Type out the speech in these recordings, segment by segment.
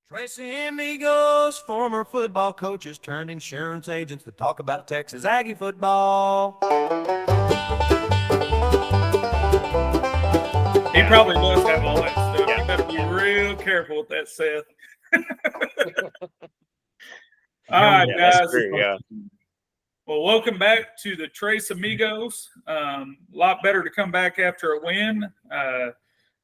Tracy Amigos, former football coaches turned insurance agents to talk about Texas Aggie football. He probably does have all that stuff. Yeah. You better be real careful with that, Seth. All right, Yeah, guys. that's true. Yeah. Well, welcome back to the Trace Amigos. A lot better to come back after a win.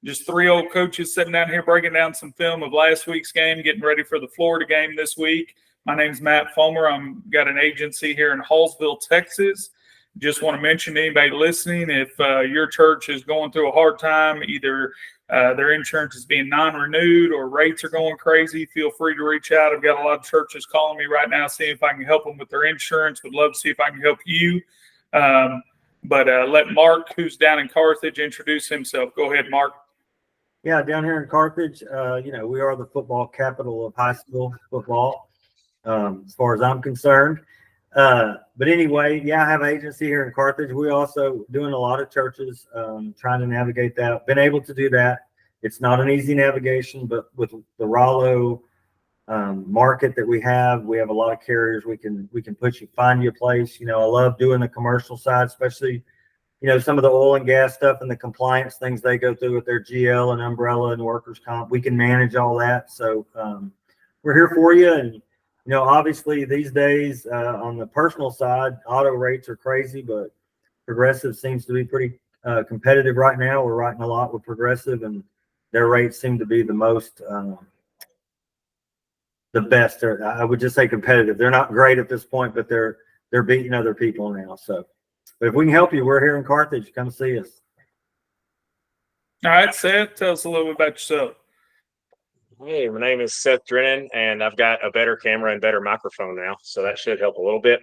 Just three old coaches sitting down here breaking down some film of last week's game, getting ready for the Florida game this week. My name's Matt Fulmer. I'm got an agency here in Hallsville, Texas. Just want to mention to anybody listening, if your church is going through a hard time, either their insurance is being non-renewed or rates are going crazy, feel free to reach out. I've got a lot of churches calling me right now, seeing if I can help them with their insurance. Would love to see if I can help you. But let Mark, who's down in Carthage, introduce himself. Go ahead, Mark. Yeah, down here in Carthage, we are the football capital of high school football, as far as I'm concerned. But anyway, I have an agency here in Carthage. We also doing a lot of churches, trying to navigate that. Been able to do that. It's not an easy navigation, but with the Rollo market that we have a lot of carriers. We can find you a place. I love doing the commercial side, especially some of the oil and gas stuff and the compliance things they go through with their GL and umbrella and workers comp. We can manage all that. So we're here for you. And, obviously these days on the personal side, auto rates are crazy, but Progressive seems to be pretty competitive right now. We're writing a lot with Progressive, and their rates seem to be the most, the best. I would just say competitive. They're not great at this point, but they're beating other people now. So. But if we can help you, we're here in Carthage. Come see us. All right, Seth, tell us a little bit about yourself. Hey, my name is Seth Drennan, and I've got a better camera and better microphone now, so that should help a little bit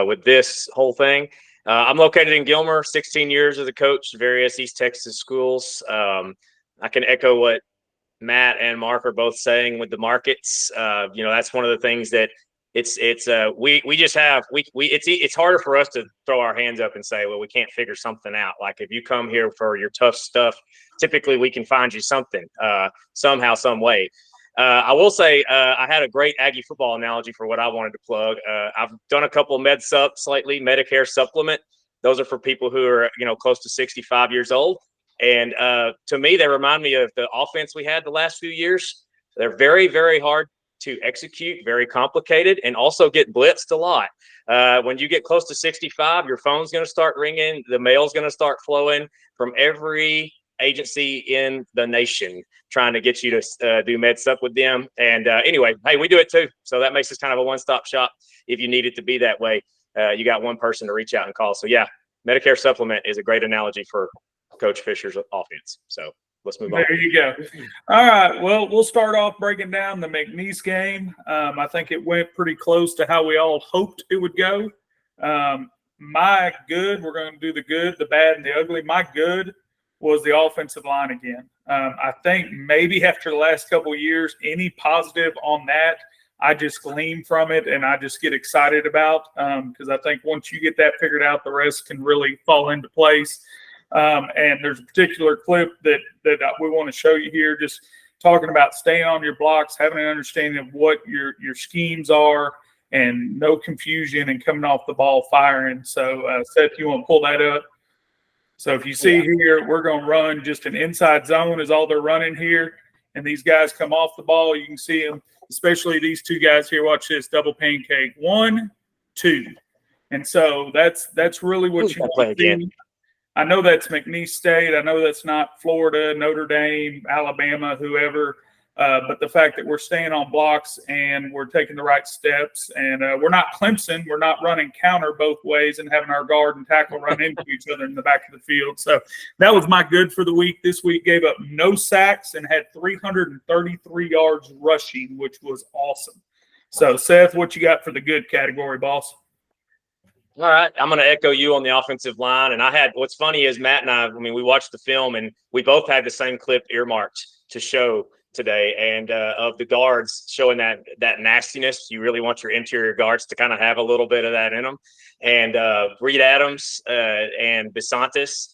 with this whole thing. I'm located in Gilmer, 16 years as a coach, various East Texas schools. I can echo what Matt and Mark are both saying with the markets. That's one of the things that it's harder for us to throw our hands up and say, well, we can't figure something out. Like if you come here for your tough stuff, typically we can find you something somehow, some way. I will say I had a great Aggie football analogy for what I wanted to plug. I've done a couple of med subs lately, Medicare supplement. Those are for people who are, close to 65 years old. And to me, they remind me of the offense we had the last few years. They're very, very hard to execute, very complicated, and also get blitzed a lot. When you get close to 65, your phone's going to start ringing. The mail's going to start flowing from every agency in the nation trying to get you to do med sup with them. And anyway, hey, we do it too. So that makes us kind of a one-stop shop. If you need it to be that way, you got one person to reach out and call. So yeah, Medicare supplement is a great analogy for Coach Fisher's offense. So let's move on. There you go. All right. Well, we'll start off breaking down the McNeese game. I think it went pretty close to how we all hoped it would go. My good, we're going to do the good, the bad, and the ugly. My good was the offensive line again. I think maybe after the last couple of years, any positive on that, I just glean from it and I just get excited about because I think once you get that figured out, the rest can really fall into place. And there's a particular clip that we want to show you here, just talking about staying on your blocks, having an understanding of what your schemes are, and no confusion and coming off the ball firing. So, Seth, you want to pull that up? So if you see here, we're going to run just an inside zone is all they're running here. And these guys come off the ball. You can see them, especially these two guys here. Watch this, double pancake. 1, 2. And so that's really what you want to see. I know that's McNeese State. I know that's not Florida, Notre Dame, Alabama, whoever. But the fact that we're staying on blocks and we're taking the right steps, and we're not Clemson, we're not running counter both ways and having our guard and tackle run into each other in the back of the field. So that was my good for the week. This week gave up no sacks and had 333 yards rushing, which was awesome. So, Seth, what you got for the good category, boss? All right, I'm going to echo you on the offensive line. And what's funny is Matt and we watched the film and we both had the same clip earmarked to show today, and of the guards showing that nastiness. You really want your interior guards to kind of have a little bit of that in them. And Reed Adams and Bisantis,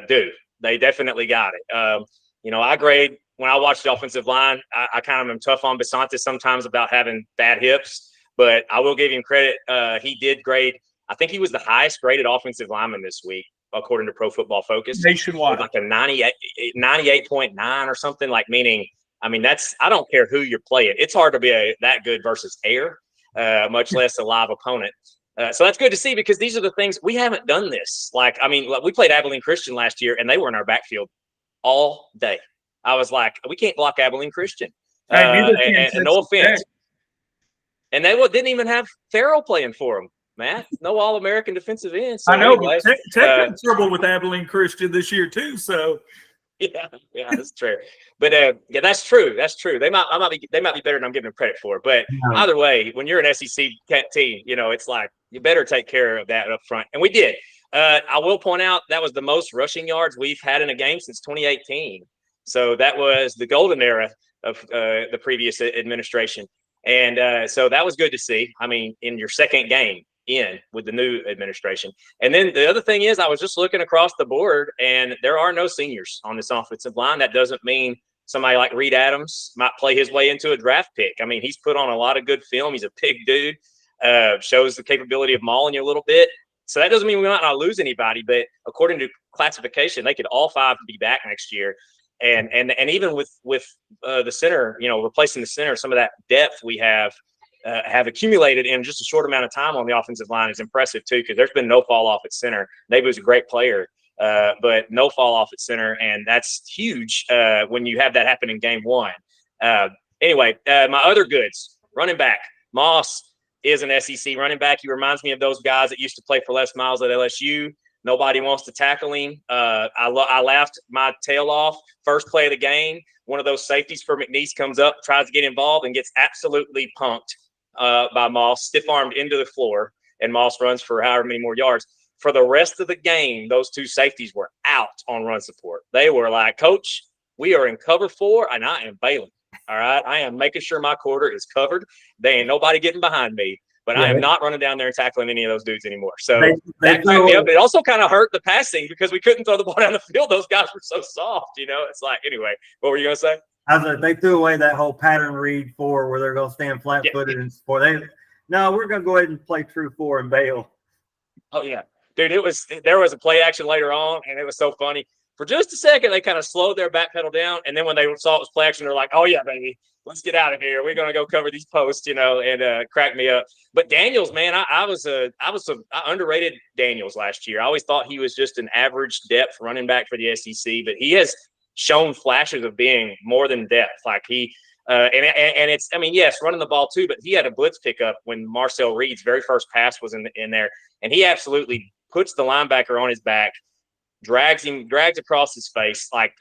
dude, they definitely got it. I grade when I watch the offensive line, I kind of am tough on Bisontis sometimes about having bad hips, but I will give him credit. He did grade. I think he was the highest graded offensive lineman this week, according to Pro Football Focus. Nationwide. With like a 98.9 or something, like meaning, I mean, I don't care who you're playing. It's hard to be that good versus air, much less a live opponent. So that's good to see because these are the things we haven't done this. Like, I mean, we played Abilene Christian last year and they were in our backfield all day. I was like, we can't block Abilene Christian. And no offense. And they didn't even have Farrell playing for them, Matt. No All-American defensive end. So I know, anyway, but Tech had trouble with Abilene Christian this year too. So yeah, that's true. But yeah, that's true. That's true. They might be better than I'm giving them credit for. But either way, when you're an SEC team, it's like you better take care of that up front, and we did. I will point out that was the most rushing yards we've had in a game since 2018. So that was the golden era of the previous administration. And so that was good to see. I mean, in your second game in with the new administration. And then the other thing is I was just looking across the board and there are no seniors on this offensive line. That doesn't mean somebody like Reed Adams might play his way into a draft pick. I mean, he's put on a lot of good film. He's a big dude, shows the capability of mauling you a little bit. So that doesn't mean we might not lose anybody, but according to classification, they could all five be back next year. And even with the center, replacing the center, some of that depth we have accumulated in just a short amount of time on the offensive line is impressive too, because there's been no fall off at center. Maybe was a great player, but no fall off at center, and that's huge when you have that happen in game one. Anyway, my other goods, running back, Moss is an SEC running back. He reminds me of those guys that used to play for Les Miles at LSU. Nobody wants to tackle him. I laughed my tail off. First play of the game, one of those safeties for McNeese comes up, tries to get involved, and gets absolutely punked by Moss, stiff-armed into the floor, and Moss runs for however many more yards. For the rest of the game, those two safeties were out on run support. They were like, Coach, we are in cover 4, and I am bailing. All right? I am making sure my quarter is covered. There ain't nobody getting behind me. But I am not running down there and tackling any of those dudes anymore. So that cracked me up. It also kind of hurt the passing because we couldn't throw the ball down the field. Those guys were so soft, It's like, anyway, what were you going to say? I was like, they threw away that whole pattern read 4 where they're going to stand flat-footed and 4. We're going to go ahead and play true 4 and bail. Oh, yeah. Dude, there was a play action later on, and it was so funny. For just a second, they kind of slowed their back pedal down, and then when they saw it was play action, they're like, oh, yeah, baby. Let's get out of here. We're going to go cover these posts, and crack me up. But Daniels, man, I underrated Daniels last year. I always thought he was just an average depth running back for the SEC, but he has shown flashes of being more than depth. Like he, and it's, I mean, yes, running the ball too, but he had a blitz pickup when Marcel Reed's very first pass was in there, and he absolutely puts the linebacker on his back, drags across his face, like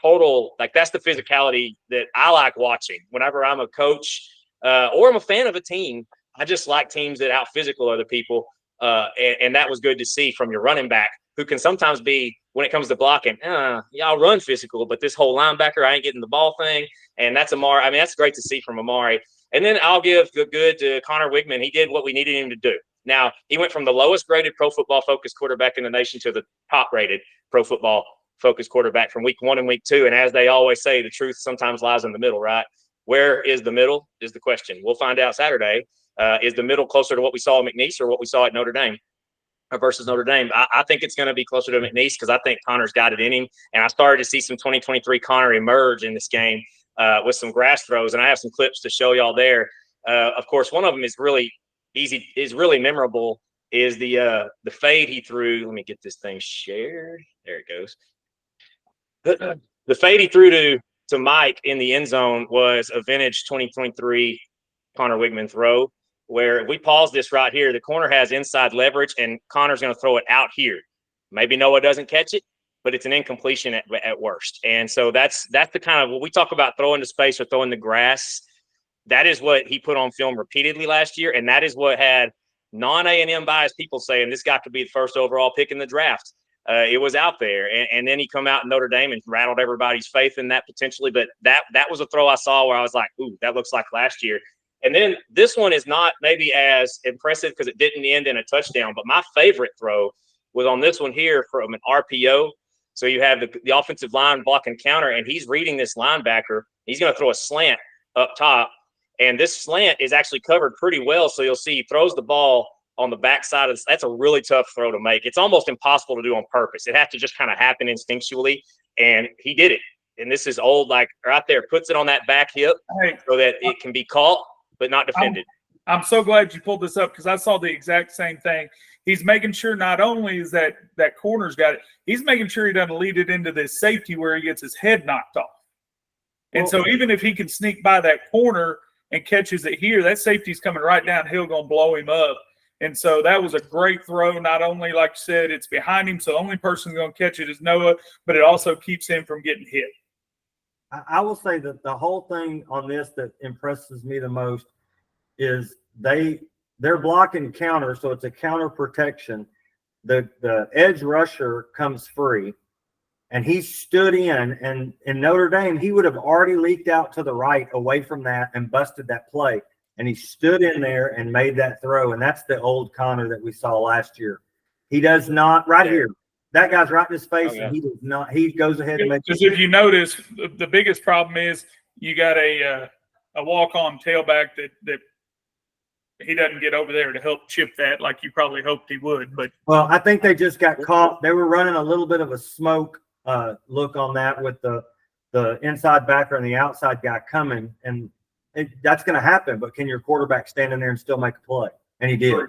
that's the physicality that I like watching. Whenever I'm a coach or I'm a fan of a team, I just like teams that out physical other people. And that was good to see from your running back, who can sometimes be, when it comes to blocking, I'll run physical, but this whole linebacker, I ain't getting the ball thing. And that's Amari. I mean, that's great to see from Amari. And then I'll give the good to Connor Wigman. He did what we needed him to do. Now, he went from the lowest graded Pro Football Focus quarterback in the nation to the top rated Pro Football Focus quarterback from week 1 and week 2. And as they always say, the truth sometimes lies in the middle, right? Where is the middle is the question. We'll find out Saturday. Is the middle closer to what we saw at McNeese or what we saw at Notre Dame versus Notre Dame? I think it's going to be closer to McNeese because I think Connor's got it in him. And I started to see some 2023 Connor emerge in this game with some grass throws. And I have some clips to show y'all there. Of course, one of them is really easy, is really memorable, is the fade he threw. Let me get this thing shared. There it goes. The fade he threw to Mike in the end zone was a vintage 2023 Connor Wigman throw, where if we pause this right here, the corner has inside leverage and Connor's going to throw it out here. Maybe Noah doesn't catch it, but it's an incompletion at worst. And so that's the kind of, when we talk about throwing to space or throwing the grass, that is what he put on film repeatedly last year. And that is what had non-A&M biased people saying this guy could be the first overall pick in the draft. It was out there. And then he come out in Notre Dame and rattled everybody's faith in that potentially. But that was a throw I saw where I was like, ooh, that looks like last year. And then this one is not maybe as impressive because it didn't end in a touchdown. But my favorite throw was on this one here from an RPO. So you have the offensive line blocking counter, and he's reading this linebacker. He's going to throw a slant up top, and this slant is actually covered pretty well. So you'll see he throws the ball on the backside of this. That's a really tough throw to make. It's almost impossible to do on purpose. It has to just kind of happen instinctually, and he did it. And this is old, like right there, puts it on that back hip so that it can be caught but not defended. I'm so glad you pulled this up because I saw the exact same thing. He's making sure not only is that corner's got it, he's making sure he doesn't lead it into this safety where he gets his head knocked off. And so even if he can sneak by that corner and catches it here, that safety's coming right downhill, going to blow him up. And so that was a great throw. Not only, like you said, it's behind him, so the only person going to catch it is Noah, but it also keeps him from getting hit. I will say that the whole thing on this that impresses me the most is they're blocking counter, so it's a counter protection. The edge rusher comes free, and he stood in, and in Notre Dame, he would have already leaked out to the right away from that and busted that play. And he stood in there and made that throw, and that's the old Connor that we saw last year. He does not here. That guy's right in his face, and he does not. He goes ahead and makes. Because if you notice, the biggest problem is you got a walk-on tailback that he doesn't get over there to help chip that like you probably hoped he would. But I think they just got caught. They were running a little bit of a smoke look on that with the inside backer and the outside guy coming, and that's going to happen. But can your quarterback stand in there and still make a play? And he did.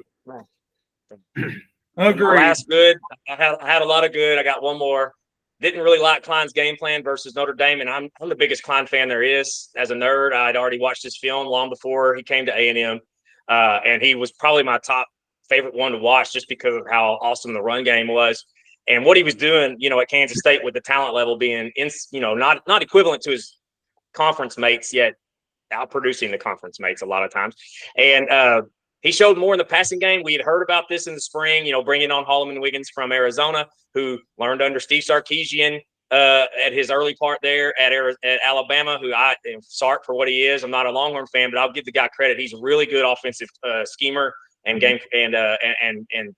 Agreed. Last good. I had a lot of good. I got one more. Didn't really like Klein's game plan versus Notre Dame, and I'm the biggest Klein fan there is. As a nerd, I'd already watched his film long before he came to A&M, and he was probably my top favorite one to watch just because of how awesome the run game was and what he was doing. At Kansas State with the talent level being not equivalent to his conference mates yet, outproducing the conference mates a lot of times, and he showed more in the passing game. We had heard about this in the spring, bringing on Holloman Wiggins from Arizona, who learned under Steve Sarkisian at his early part there at Alabama, who I am Sark for what he is. I'm not a Longhorn fan, but I'll give the guy credit. He's a really good offensive schemer and game and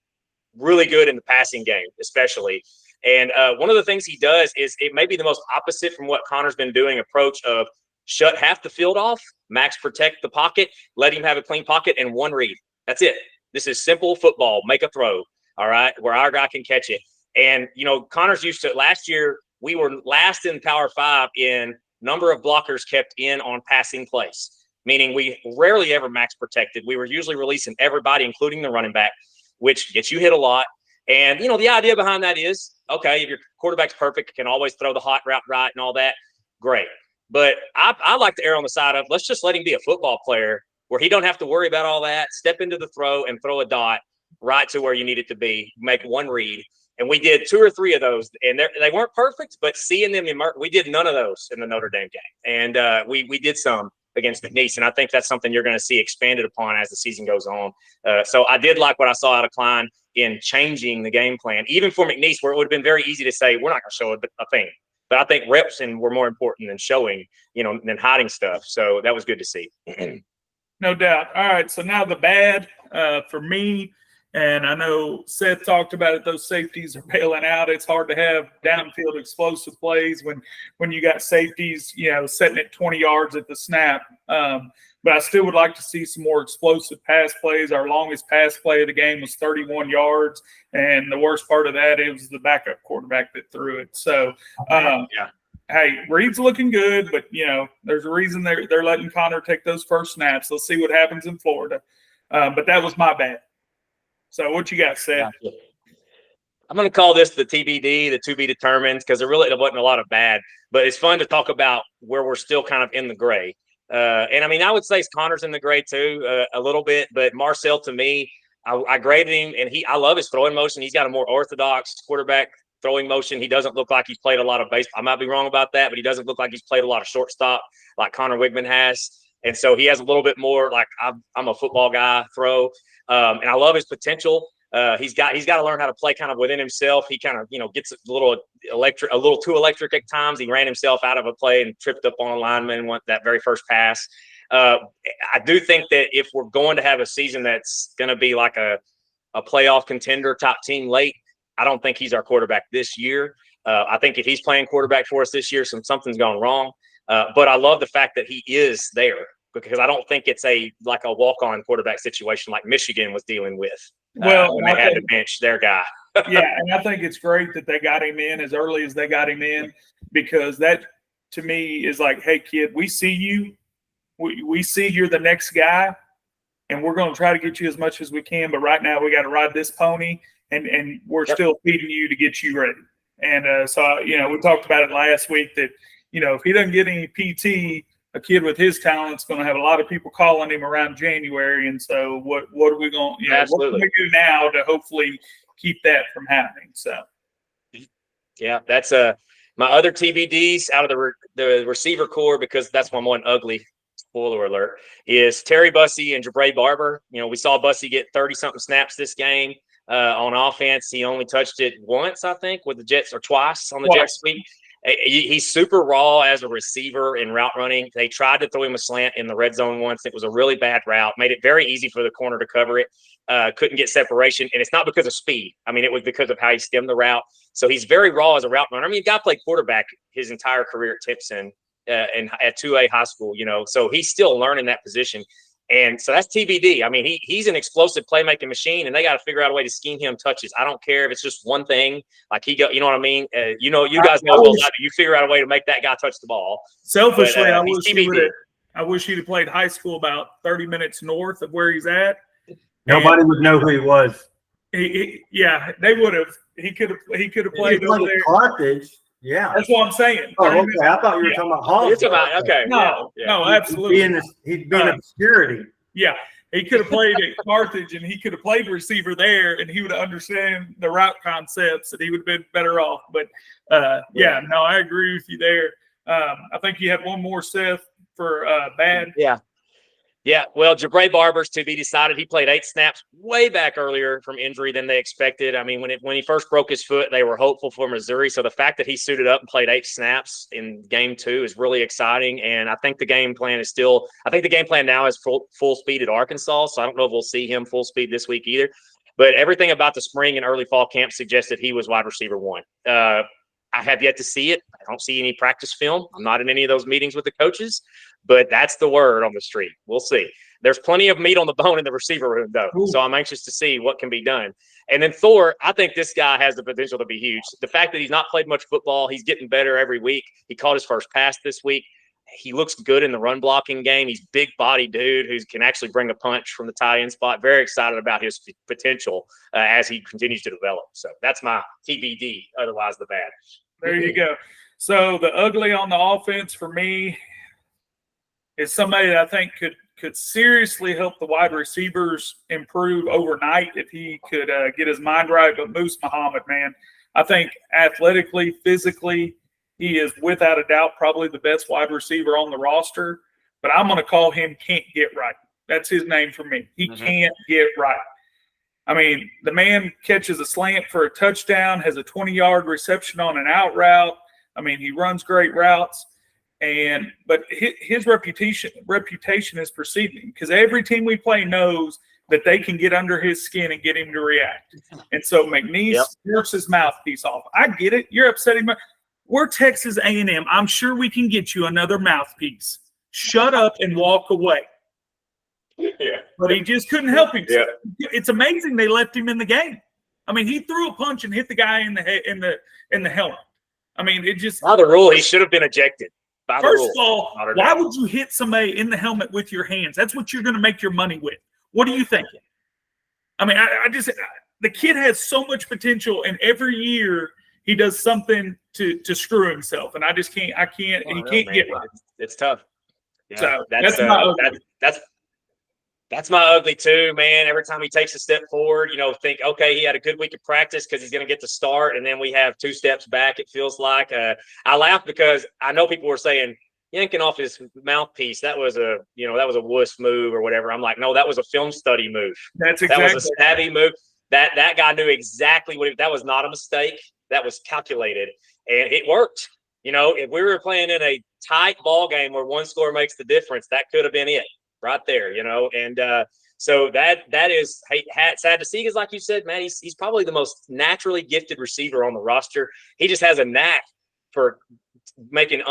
really good in the passing game, especially. And one of the things he does is it may be the most opposite from what Connor's been doing approach of shut half the field off, max protect the pocket, let him have a clean pocket, and one read. That's it. This is simple football. Make a throw, all right, where our guy can catch it. And, Connor's used to – last year, we were last in Power 5 in number of blockers kept in on passing plays, meaning we rarely ever max protected. We were usually releasing everybody, including the running back, which gets you hit a lot. And, the idea behind that is, okay, if your quarterback's perfect, can always throw the hot route right and all that, great. But I like to err on the side of let's just let him be a football player where he don't have to worry about all that. Step into the throw and throw a dot right to where you need it to be. Make one read. And we did 2 or 3 of those. And they weren't perfect, but seeing them we did none of those in the Notre Dame game. And we did some against McNeese. And I think that's something you're going to see expanded upon as the season goes on. So I did like what I saw out of Klein in changing the game plan, even for McNeese, where it would have been very easy to say, we're not going to show a thing. But I think reps were more important than showing, than hiding stuff. So that was good to see. No doubt. All right, so now the bad for me, and I know Seth talked about it, those safeties are bailing out. It's hard to have downfield explosive plays when you got safeties, setting at 20 yards at the snap. But I still would like to see some more explosive pass plays. Our longest pass play of the game was 31 yards, and the worst part of that, it was the backup quarterback that threw it. So, hey, Reed's looking good, but, there's a reason they're letting Connor take those first snaps. Let's see what happens in Florida. But that was my bad. So what you got, Seth? I'm going to call this the TBD, the to be determined, because there really wasn't a lot of bad. But it's fun to talk about where we're still kind of in the gray. And I would say Connor's in the gray too, a little bit, but Marcel, to me, I graded him, and I love his throwing motion. He's got a more orthodox quarterback throwing motion. He doesn't look like he's played a lot of baseball. I might be wrong about that, but he doesn't look like he's played a lot of shortstop like Connor Wigman has. And so he has a little bit more like I'm a football guy throw. And I love his potential. He's got to learn how to play kind of within himself. He kind of, gets a little too electric at times. He ran himself out of a play and tripped up on a lineman that very first pass. I do think that if we're going to have a season that's going to be like a playoff contender type team late, I don't think he's our quarterback this year. I think if he's playing quarterback for us this year, something's gone wrong. But I love the fact that he is there, because I don't think it's like a walk-on quarterback situation like Michigan was dealing with when they had to bench their guy. Yeah, and I think it's great that they got him in as early as they got him in, because that to me is like, hey kid, we see you, we see you're the next guy, and we're going to try to get you as much as we can. But right now we got to ride this pony, and we're still feeding you to get you ready. And so we talked about it last week that if he doesn't get any PT, a kid with his talent's going to have a lot of people calling him around January. And so what are we going? What can we do now to hopefully keep that from happening? So, yeah, that's my other TBDs out of the receiver core, because that's one ugly. Spoiler alert, is Terry Bussey and Jabray Barber. We saw Bussey get 30-something snaps this game on offense. He only touched it once, I think, with the Jets, or twice on the Jet sweep. He's super raw as a receiver in route running. They tried to throw him a slant in the red zone once. It was a really bad route, made it very easy for the corner to cover it. Couldn't get separation. And it's not because of speed. I mean, it was because of how he stemmed the route. So he's very raw as a route runner. I mean, the guy played quarterback his entire career at Timpson and at 2A high school, so he's still learning that position. And so that's TBD. I mean, he's an explosive playmaking machine, and they got to figure out a way to scheme him touches. I don't care if it's just one thing. Like you know what I mean? You guys know as well as I do. You figure out a way to make that guy touch the ball. Selfishly, I wish he'd have played high school about 30 minutes north of where he's at. Nobody would know who he was. Yeah, they would have. He could have played over there. Carthage. Yeah, that's what I'm saying. Oh, okay. I thought you were talking about Hall. Okay. No, absolutely. He'd be in obscurity. Yeah, he could have played at Carthage, and he could have played receiver there, and he would understand the route concepts, and he would have been better off. But I agree with you there. I think you had one more, Seth, for bad. Yeah, well, Jabray Barber's to be decided. He played 8 snaps way back earlier from injury than they expected. I mean, when he first broke his foot, they were hopeful for Missouri. So the fact that he suited up and played 8 snaps in game 2 is really exciting. And I think the game plan now is full speed at Arkansas. So I don't know if we'll see him full speed this week either. But everything about the spring and early fall camp suggested he was wide receiver 1. I have yet to see it. I don't see any practice film. I'm not in any of those meetings with the coaches, but that's the word on the street. We'll see. There's plenty of meat on the bone in the receiver room, though. Ooh. So I'm anxious to see what can be done. And then Thor, I think this guy has the potential to be huge. The fact that he's not played much football, he's getting better every week. He caught his first pass this week. He looks good in the run blocking game. He's big body dude who can actually bring a punch from the tight end spot. Very excited about his potential as he continues to develop. So that's my TBD, otherwise the bad. There you go. So the ugly on the offense for me is somebody that I think could seriously help the wide receivers improve overnight if he could get his mind right. But Moose Muhammad, man, I think athletically, physically, he is without a doubt probably the best wide receiver on the roster. But I'm going to call him Can't Get Right. That's his name for me. He can't get right. I mean, the man catches a slant for a touchdown, has a 20-yard reception on an out route. I mean, he runs great routes. But his reputation is preceding, because every team we play knows that they can get under his skin and get him to react. And so McNeese rips his mouthpiece off. I get it. You're upsetting me. We're Texas A&M. I'm sure we can get you another mouthpiece. Shut up and walk away. Yeah. But he just couldn't help himself. Yeah. It's amazing they left him in the game. I mean, he threw a punch and hit the guy in the helmet. I mean, it just by the rule, he should have been ejected. First of all, why would you hit somebody in the helmet with your hands? That's what you're going to make your money with. What are you thinking? I mean, the kid has so much potential, and every year he does something to screw himself, and he can't get right. It's tough. Yeah, so that's my ugly too, man. Every time he takes a step forward, think, okay, he had a good week of practice because he's going to get to start, and then we have 2 steps back. It feels like I laugh because I know people were saying yanking off his mouthpiece, that was a wuss move or whatever. I'm like, no, that was a film study move. That's exactly. That was a savvy move. That guy knew exactly that was not a mistake. That was calculated, and it worked. If we were playing in a tight ball game where one score makes the difference, that could have been it. right there, and so that is sad to see because, like you said, man, he's probably the most naturally gifted receiver on the roster. He just has a knack for making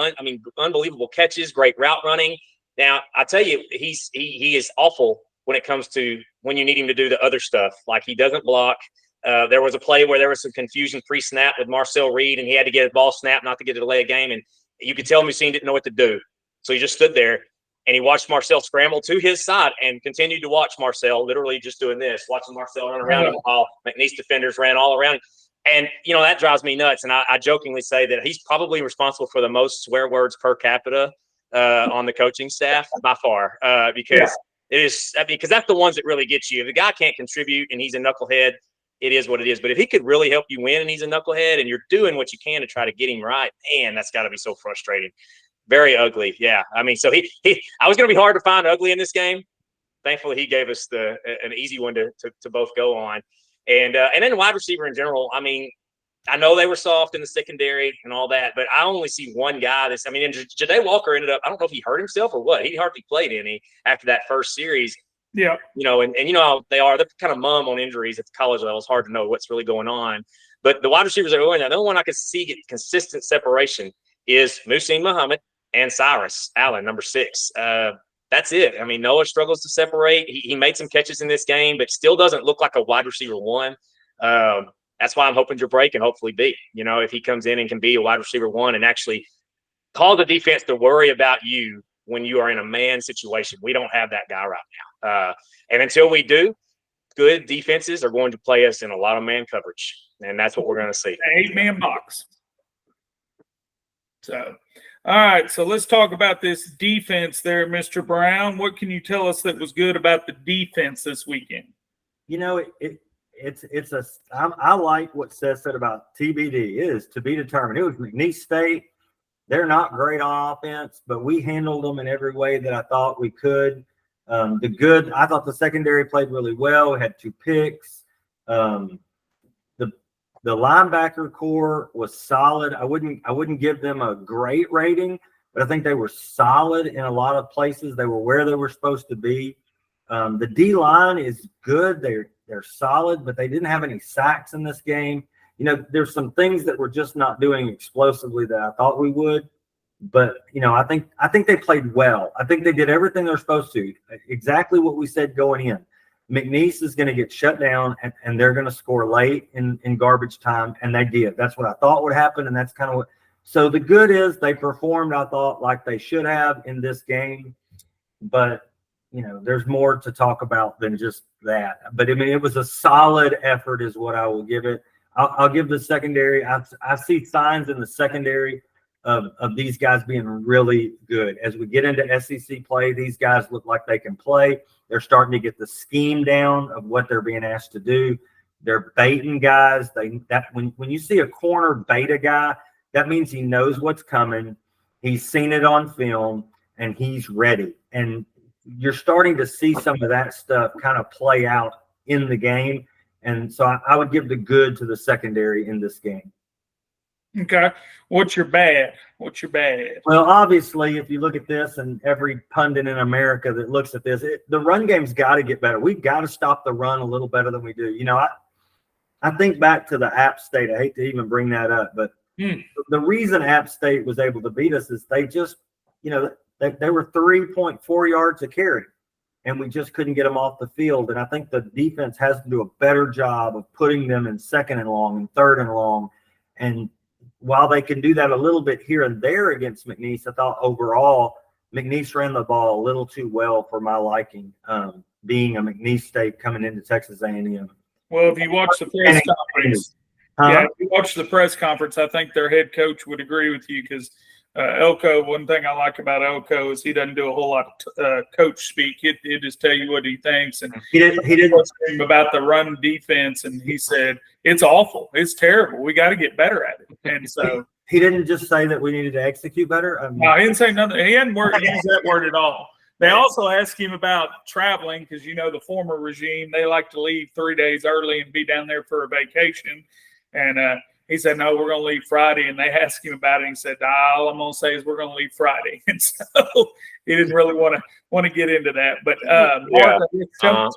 unbelievable catches, great route running. Now, I tell you, he is awful when it comes to when you need him to do the other stuff. Like, he doesn't block. There was a play where there was some confusion pre-snap with Marcel Reed, and he had to get a ball snapped not to get a delay of game, and you could tell Mussine didn't know what to do. So he just stood there, and he watched Marcel scramble to his side and continued to watch Marcel, literally just doing this, watching Marcel run around him while McNeese defenders ran all around him. And, that drives me nuts. And I jokingly say that he's probably responsible for the most swear words per capita on the coaching staff by far, because because that's the ones that really get you. If the guy can't contribute and he's a knucklehead, it is what it is. But if he could really help you win and he's a knucklehead and you're doing what you can to try to get him right, man, that's got to be so frustrating. Very ugly. Yeah. I mean, so I was going to be hard to find ugly in this game. Thankfully, he gave us an easy one to both go on. And then wide receiver in general, I mean, I know they were soft in the secondary and all that, but I only see one guy and Ja'Day Walker ended up, I don't know if he hurt himself or what. He hardly played any after that first series. Yeah. And you know how they are. They're kind of mum on injuries at the college level. It's hard to know what's really going on. But the wide receivers that are going there, the only one I could see get consistent separation is Muhsin Muhammad and Cyrus Allen, number 6. That's it. I mean, Noah struggles to separate. He made some catches in this game, but still doesn't look like a wide receiver 1. That's why I'm hoping Ja'Bray can hopefully be. If he comes in and can be a wide receiver 1 and actually cause the defense to worry about you when you are in a man situation. We don't have that guy right now. And until we do, good defenses are going to play us in a lot of man coverage, and that's what we're going to see. 8-man box. So, all right, so let's talk about this defense there, Mr. Brown. What can you tell us that was good about the defense this weekend? I like what Seth said about TBD, is to be determined. It was McNeese State. They're not great on offense, but we handled them in every way that I thought we could. I thought the secondary played really well. We had 2 picks. The linebacker core was solid. I wouldn't give them a great rating, but I think they were solid in a lot of places. They were where they were supposed to be. The D line is good. They're solid, but they didn't have any sacks in this game. There's some things that we're just not doing explosively that I thought we would. But I think they played well. I think they did everything they're supposed to. Exactly what we said going in. McNeese is going to get shut down, and they're going to score late in garbage time, and they did. That's what I thought would happen, and that's kind of what. So the good is they performed, I thought, like they should have in this game. But there's more to talk about than just that. But I mean, it was a solid effort, is what I will give it. I'll give the secondary. I see signs in the secondary of these guys being really good. As we get into SEC play, these guys look like they can play. They're starting to get the scheme down of what they're being asked to do. They're baiting guys. When you see a corner bait a guy, that means he knows what's coming. He's seen it on film, and he's ready. And you're starting to see some of that stuff kind of play out in the game. And so I would give the good to the secondary in this game. Okay. What's your bad? Well, obviously, if you look at this, and every pundit in America that looks at this, the run game's got to get better. We've got to stop the run a little better than we do. I think back to the App State. I hate to even bring that up, but the reason App State was able to beat us is they just, they were 3.4 yards a carry, and we just couldn't get them off the field. And I think the defense has to do a better job of putting them in 2nd and long and 3rd and long. And while they can do that a little bit here and there against McNeese, I thought overall McNeese ran the ball a little too well for my liking, being a McNeese State coming into Texas A&M. Well, if you watch the press conference, if you watch the press conference, I think their head coach would agree with you because Elko, one thing I like about Elko is he doesn't do a whole lot of coach speak. He'll just tell you what he thinks. And he didn't about the run defense, and he said it's awful, it's terrible. We got to get better at it. And so he didn't just say that we needed to execute better. No, he didn't say nothing. He hadn't used that word at all. They also asked him about traveling because the former regime, they like to leave 3 days early and be down there for a vacation. And He said, no, we're going to leave Friday. And they asked him about it. He said, all I'm going to say is we're going to leave Friday. And so he didn't really want to get into that. But Mark,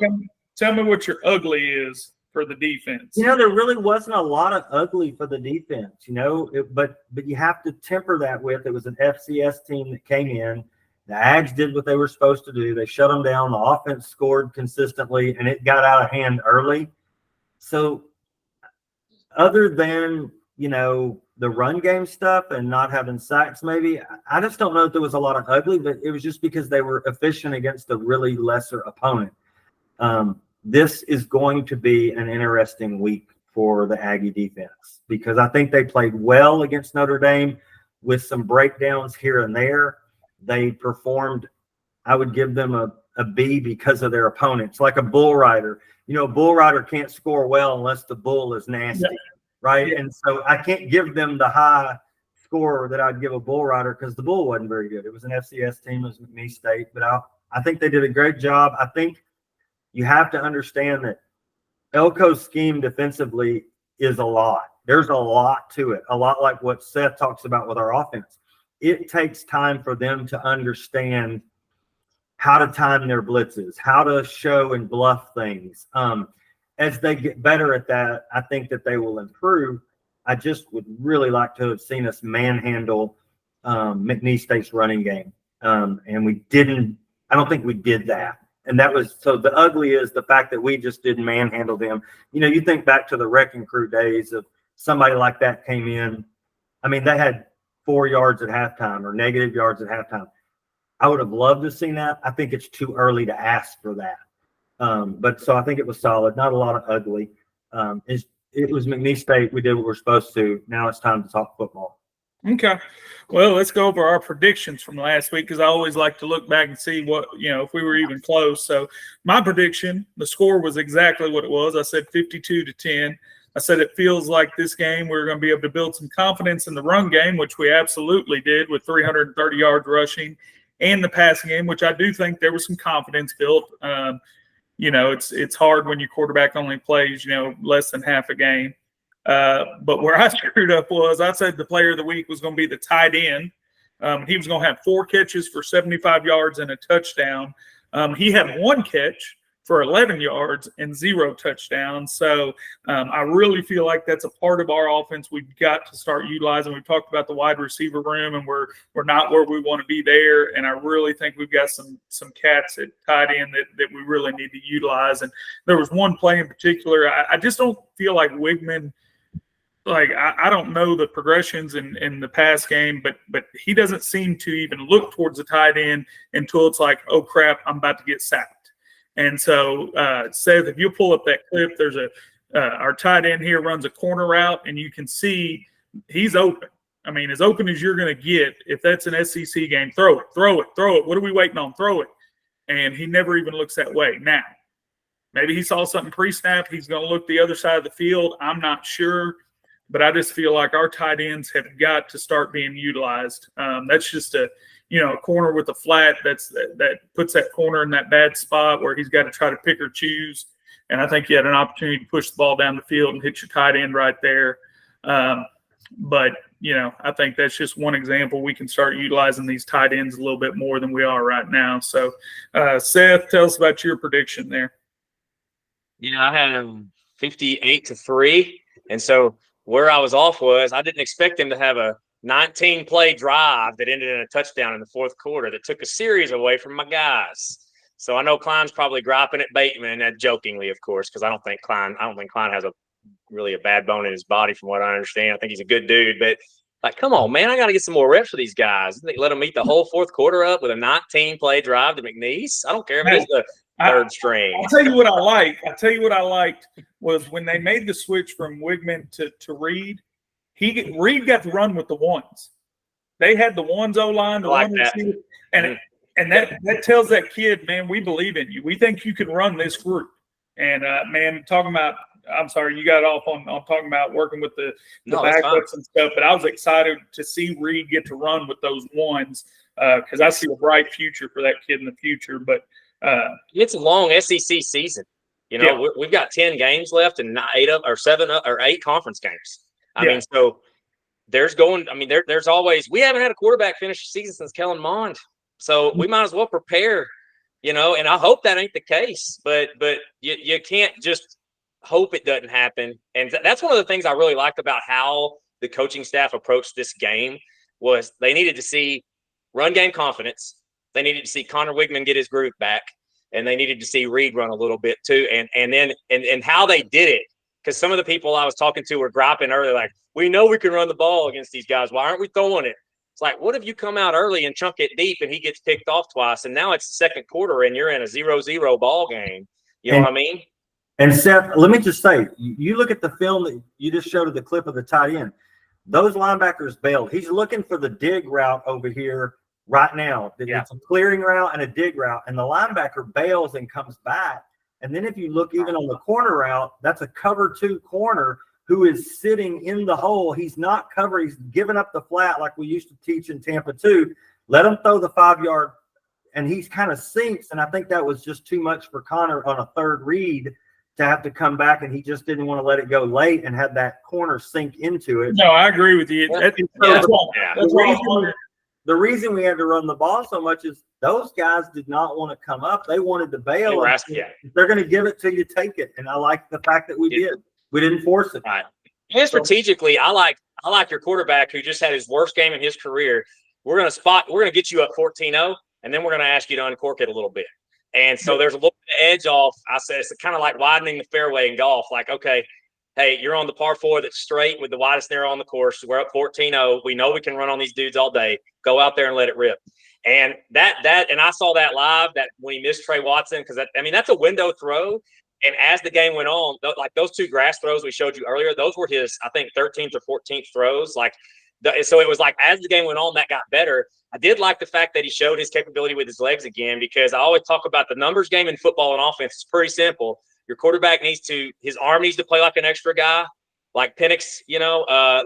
tell me what your ugly is for the defense. There really wasn't a lot of ugly for the defense, but you have to temper that with it was an FCS team that came in. The Ags did what they were supposed to do. They shut them down. The offense scored consistently, and it got out of hand early. So other than, the run game stuff and not having sacks, maybe, I just don't know if there was a lot of ugly, but it was just because they were efficient against a really lesser opponent. This is going to be an interesting week for the Aggie defense because I think they played well against Notre Dame with some breakdowns here and there. They performed, I would give them a B because of their opponents, like a bull rider. A bull rider can't score well unless the bull is nasty, right? Yeah. And so I can't give them the high score that I'd give a bull rider because the bull wasn't very good. It was an FCS team, it was McNeese State, but I think they did a great job. I think you have to understand that Elko's scheme defensively is a lot. There's a lot to it, a lot like what Seth talks about with our offense. It takes time for them to understand how to time their blitzes, how to show and bluff things. As they get better at that, I think that they will improve. I just would really like to have seen us manhandle McNeese State's running game. And we didn't – I don't think we did that. And that was – so the ugly is the fact that we just didn't manhandle them. You think back to the Wrecking Crew days of somebody like that came in. I mean, they had 4 yards at halftime or negative yards at halftime. I would have loved to have seen that. I think it's too early to ask for that. But so I think it was solid. Not a lot of ugly. It was McNeese State. We did what we're supposed to. Now it's time to talk football. Okay. Well, let's go over our predictions from last week because I always like to look back and see what, if we were even close. So my prediction, the score was exactly what it was. I said 52-10. I said it feels like this game we're going to be able to build some confidence in the run game, which we absolutely did with 330 yards rushing, and the passing game, which I do think there was some confidence built. It's hard when your quarterback only plays, less than half a game. But where I screwed up was I said the player of the week was going to be the tight end. He was going to have 4 catches for 75 yards and a touchdown. He had 1 catch for 11 yards and 0 touchdowns. So I really feel like that's a part of our offense we've got to start utilizing. We've talked about the wide receiver room, and we're not where we want to be there. And I really think we've got some cats at tight end that we really need to utilize. And there was one play in particular. I just don't feel like Wigman – I don't know the progressions in the pass game, but he doesn't seem to even look towards the tight end until it's like, oh, crap, I'm about to get sacked. And so, Seth, if you pull up that clip, there's our tight end here runs a corner route, and you can see he's open. I mean, as open as you're going to get. If that's an SEC game, throw it. What are we waiting on? Throw it. And he never even looks that way. Now, maybe he saw something pre-snap. He's going to look the other side of the field. I'm not sure. But I just feel like our tight ends have got to start being utilized. That's just a corner with a flat that puts that corner in that bad spot where he's got to try to pick or choose. And I think you had an opportunity to push the ball down the field and hit your tight end right there. But I think that's just one example. We can start utilizing these tight ends a little bit more than we are right now. So, Seth, tell us about your prediction there. I had him 58-3, and so where I was off was I didn't expect him to have a 19-play drive that ended in a touchdown in the fourth quarter that took a series away from my guys. So I know Klein's probably griping at Bateman, jokingly, of course, because I don't think Klein has really a bad bone in his body, from what I understand. I think he's a good dude, but come on, man, I got to get some more reps for these guys. Let them eat the whole fourth quarter up with a 19-play drive to McNeese. I don't care if it is the third string. I'll tell you what I liked was when they made the switch from Wigman to Reed. Reed got to run with the ones. They had the ones O-line, the one receiver, and that tells that kid, man, we believe in you. We think you can run this group. And man, talking about, I'm sorry, you got off on talking about working with the backups and stuff, but I was excited to see Reed get to run with those ones because I see a bright future for that kid in the future. But it's a long SEC season. We've got 10 games left and 8 conference games. I mean, so there's always, we haven't had a quarterback finish the season since Kellen Mond. So we might as well prepare, and I hope that ain't the case, but you can't just hope it doesn't happen. And that's one of the things I really liked about how the coaching staff approached this game was they needed to see run game confidence. They needed to see Connor Wigman get his groove back, and they needed to see Reed run a little bit too. And then how they did it, because some of the people I was talking to were griping earlier, like, we know we can run the ball against these guys. Why aren't we throwing it? It's like, what if you come out early and chunk it deep and he gets picked off twice, and now it's the second quarter and you're in a 0-0 ball game? You know what I mean? And Seth, let me just say, you look at the film that you just showed of the clip of the tight end. Those linebackers bailed. He's looking for the dig route over here right now. It's a clearing route and a dig route, and the linebacker bails and comes back. And then if you look even on the corner route, that's a cover 2 corner who is sitting in the hole. He's not covered. He's giving up the flat like we used to teach in Tampa too. Let him throw the 5-yard, and he's kind of sinks. And I think that was just too much for Connor on a third read to have to come back, and he just didn't want to let it go late and have that corner sink into it. No, I agree with you. The reason we had to run the ball so much is those guys did not want to come up. They wanted to bail. If they're going to give it to you, take it. And I like the fact that we did. We didn't force it. Right. And strategically, I like your quarterback who just had his worst game in his career. We're going to get you up 14-0, and then we're going to ask you to uncork it a little bit. And so there's a little bit of edge off. I said it's kind of like widening the fairway in golf. Like, okay, hey, you're on the par 4 that's straight with the widest narrow on the course. We're up 14-0. We know we can run on these dudes all day. Go out there and let it rip. And and I saw that live, that when he missed Trey Watson, because that's a window throw. And as the game went on, like those 2 grass throws we showed you earlier, those were his, I think, 13th or 14th throws. So it was like as the game went on, that got better. I did like the fact that he showed his capability with his legs again, because I always talk about the numbers game in football and offense. It's pretty simple. Your quarterback his arm needs to play like an extra guy, like Penix,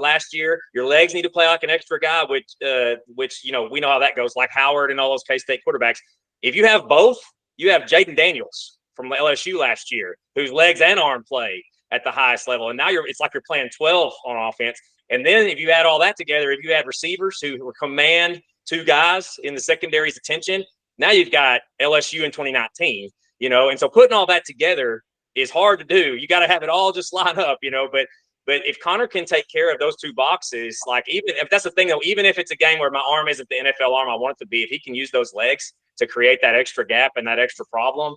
last year. Your legs need to play like an extra guy, which we know how that goes, like Howard and all those K-State quarterbacks. If you have both, you have Jaden Daniels from LSU last year, whose legs and arm play at the highest level. And now it's like you're playing 12 on offense. And then if you add all that together, if you add receivers who command 2 guys in the secondary's attention, now you've got LSU in 2019, and so putting all that together is hard to do. You got to have it all just line up, but if Connor can take care of those 2 boxes, like, even if that's the thing though, even if it's a game where my arm isn't the NFL arm I want it to be, if he can use those legs to create that extra gap and that extra problem,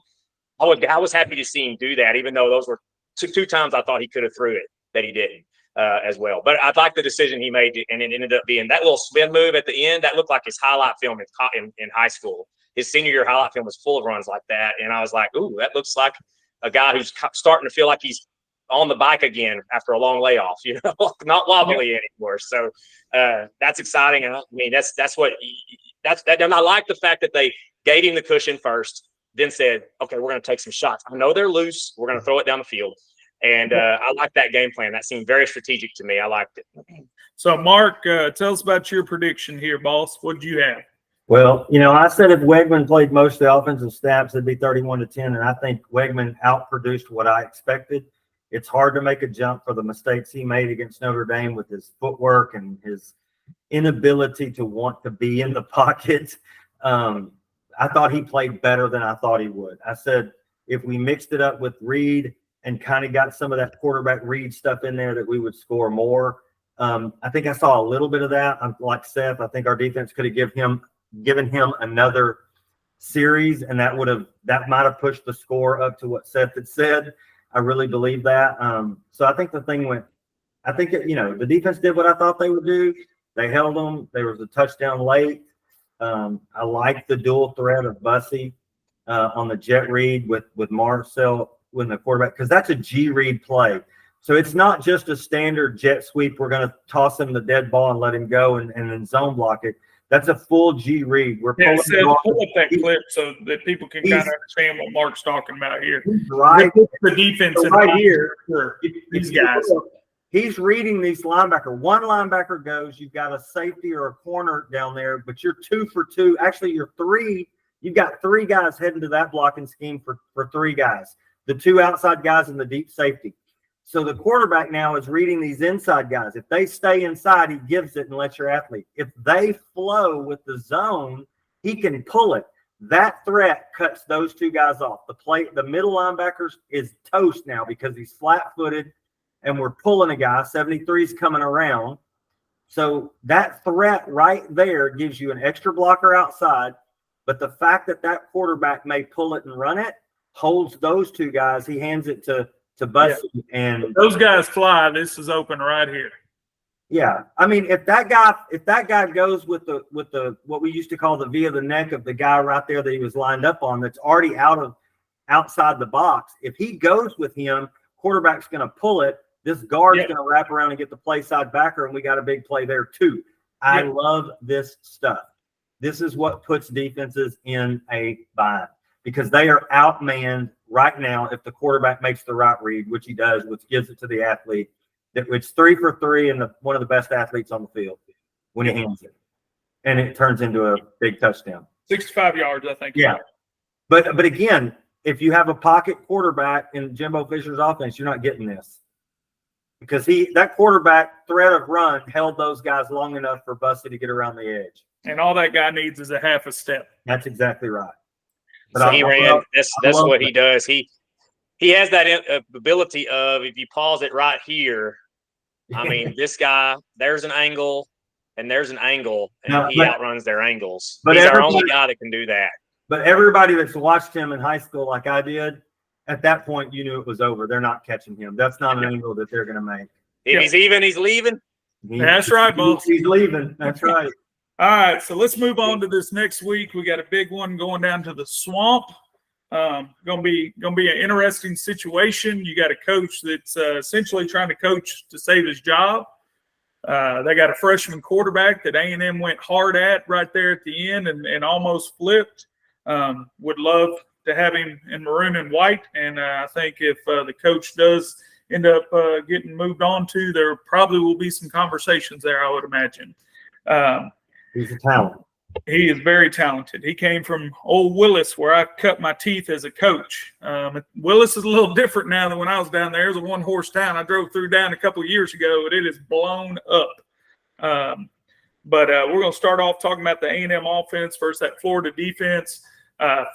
I was happy to see him do that, even though those were two times I thought he could have threw it that he didn't as well. But I like the decision he made, and it ended up being that little spin move at the end. That looked like his highlight film in high school. His senior year highlight film was full of runs like that. And I was like, ooh, that looks like a guy who's starting to feel like he's on the bike again after a long layoff, not wobbly anymore. So that's exciting. And I mean, that's and I like the fact that they gave him the cushion first, then said, okay, we're going to take some shots. I know they're loose. We're going to throw it down the field. And I like that game plan. That seemed very strategic to me. I liked it. So, Mark, tell us about your prediction here, boss. What did you have? Well, I said if Wegman played most of the offensive snaps, it'd be 31-10, and I think Wegman outproduced what I expected. It's hard to make a jump for the mistakes he made against Notre Dame with his footwork and his inability to want to be in the pocket. I thought he played better than I thought he would. I said if we mixed it up with Reed and kind of got some of that quarterback Reed stuff in there, that we would score more. I think I saw a little bit of that. I'm like Seth. I think our defense could have given him another series, and that might have pushed the score up to what Seth had said. I really believe that. So I think the defense did what I thought they would do. They held them. There was a touchdown late. I like the dual threat of Bussey on the jet read with Marcel when the quarterback, because that's a G read play. So it's not just a standard jet sweep. We're going to toss him the dead ball and let him go and then zone block it. That's a full G read. We're pull up that clip so that people can kind of understand what Mark's talking about here. Right, the defense so right here. Sure. These guys. He's reading these linebacker. One linebacker goes, you've got a safety or a corner down there, but you're 2 for 2. Actually, you're 3. You've got 3 guys heading to that blocking scheme for 3 guys. The 2 outside guys and the deep safety. So the quarterback now is reading these inside guys. If they stay inside, he gives it and lets your athlete. If they flow with the zone, he can pull it. That threat cuts those two guys off. The middle linebackers is toast now because he's flat-footed and we're pulling a guy. 73 is coming around. So that threat right there gives you an extra blocker outside. But the fact that that quarterback may pull it and run it holds those two guys. He hands it to Bussy, and If those guys fly, this is open right here. yeah. I mean, if that guy goes with the what we used to call the V of the neck of the guy right there that he was lined up on, that's already outside the box. If he goes with him, quarterback's going to pull it. This guard's going to wrap around and get the play side backer, and we got a big play there too. I love this stuff. This is what puts defenses in a bind because they are outmanned right now if the quarterback makes the right read, which he does, which gives it to the athlete. It's 3 for 3 and one of the best athletes on the field when he hands it. And it turns into a big touchdown. 65 yards, I think. Yeah. But again, if you have a pocket quarterback in Jimbo Fisher's offense, you're not getting this. Because that quarterback threat of run held those guys long enough for Bussy to get around the edge. And all that guy needs is a half a step. That's exactly right. But so he ran. That's what he does. He has that ability of if you pause it right here. I mean, this guy. There's an angle, and there's an angle, and he outruns their angles. But he's our only guy that can do that. But everybody that's watched him in high school, like I did, at that point you knew it was over. They're not catching him. That's not an angle that they're going to make. If he's even, he's leaving. That's right, boss. He's leaving. That's right. All right, so let's move on to this next week. We got a big one going down to the Swamp. Gonna be an interesting situation. You got a coach that's essentially trying to coach to save his job. They got a freshman quarterback that A&M went hard at right there at the end and almost flipped. Would love to have him in maroon and white, and I think if the coach does end up getting moved on to, there probably will be some conversations there, I would imagine. He's a talent. He is very talented. He came from old Willis, where I cut my teeth as a coach. Willis is a little different now than when I was down there. It was a one-horse town. I drove through down a couple of years ago, and it is blown up. But we're going to start off talking about the A&M offense versus that Florida defense.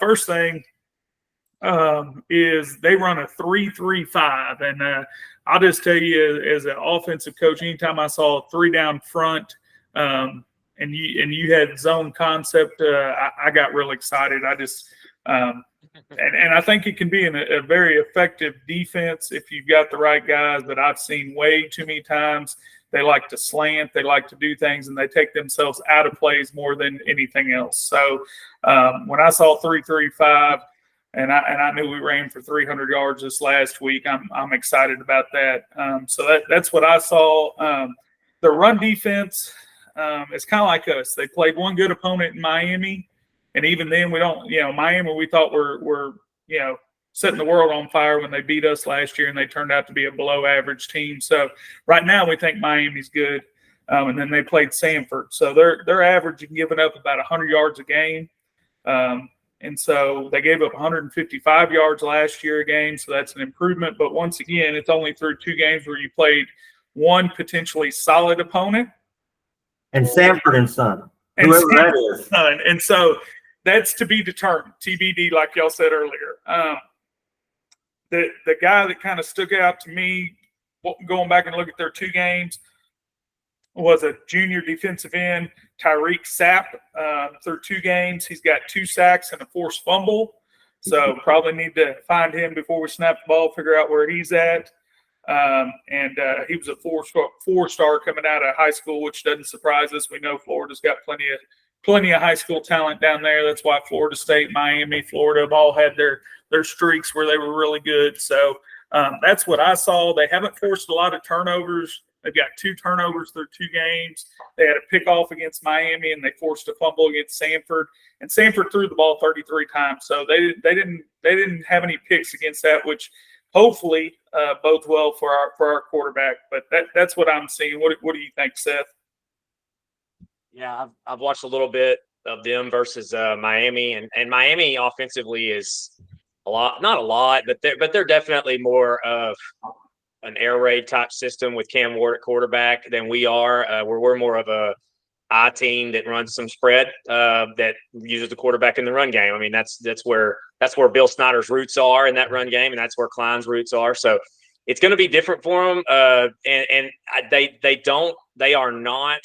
First thing is they run a 3-3-5, and I'll just tell you, as an offensive coach, anytime I saw a 3 down front, and you had zone concept, I got real excited. I just and I think it can be a very effective defense if you've got the right guys. But I've seen way too many times they like to slant, they like to do things, and they take themselves out of plays more than anything else. So when I saw 3-3-5, and I knew we ran for 300 yards this last week, I'm excited about that. So that's what I saw. The run defense. It's kind of like us. They played one good opponent in Miami, and even then we don't, Miami we thought were setting the world on fire when they beat us last year, and they turned out to be a below average team. So right now we think Miami's good, and then they played Samford. So they're averaging giving up about 100 yards a game, and so they gave up 155 yards last year a game, so that's an improvement. But once again, it's only through 2 games where you played one potentially solid opponent. And Samford and Son, whoever that is. And so that's to be determined, TBD, like y'all said earlier. The guy that kind of stuck out to me, going back and look at their 2 games, was a junior defensive end, Tyreek Sapp. Through 2 games, he's got 2 sacks and a forced fumble. So probably need to find him before we snap the ball, figure out where he's at. And he was a 4-star coming out of high school, which doesn't surprise us. We know Florida's got plenty of high school talent down there. That's why Florida State, Miami, Florida have all had their streaks where they were really good. So that's what I saw. They haven't forced a lot of turnovers. They've got 2 turnovers through 2 games. They had a pick off against Miami, and they forced a fumble against Samford. And Samford threw the ball 33 times, so they didn't have any picks against that, which hopefully bodes well for our quarterback. But that's what I'm seeing. What do you think, Seth? Yeah, I've watched a little bit of them versus Miami, and Miami offensively is not a lot, but they're definitely more of an air raid type system with Cam Ward at quarterback than we are. We're more of a I team that runs some spread that uses the quarterback in the run game. I mean, that's where Bill Snyder's roots are in that run game, and that's where Klein's roots are. So it's going to be different for them. They are not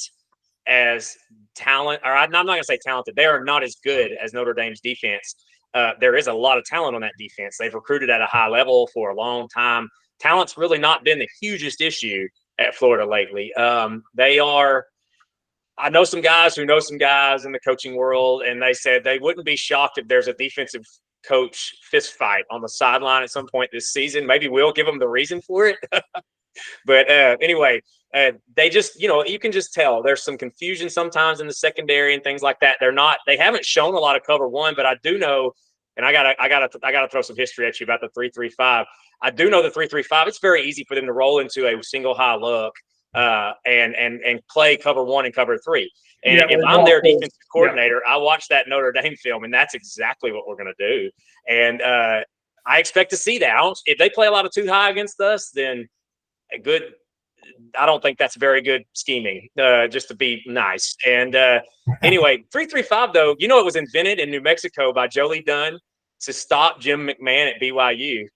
as talent, or I'm not going to say talented. They are not as good as Notre Dame's defense. There is a lot of talent on that defense. They've recruited at a high level for a long time. Talent's really not been the hugest issue at Florida lately. I know some guys who know some guys in the coaching world, and they said they wouldn't be shocked if there's a defensive coach fist fight on the sideline at some point this season. Maybe we'll give them the reason for it. But anyway, they just, you can just tell there's some confusion sometimes in the secondary and things like that. They haven't shown a lot of cover one, but I do know, and I gotta throw some history at you about the 3-3-5. I do know the 3-3-5. It's very easy for them to roll into a single high look and play cover one and cover three. And if I'm their defensive coordinator, I watch that Notre Dame film, and that's exactly what we're going to do. And I expect to see that. If they play a lot of too high against us, then good. I don't think that's very good scheming, just to be nice. And anyway, 3-3-5, though, it was invented in New Mexico by Jolie Dunn to stop Jim McMahon at BYU.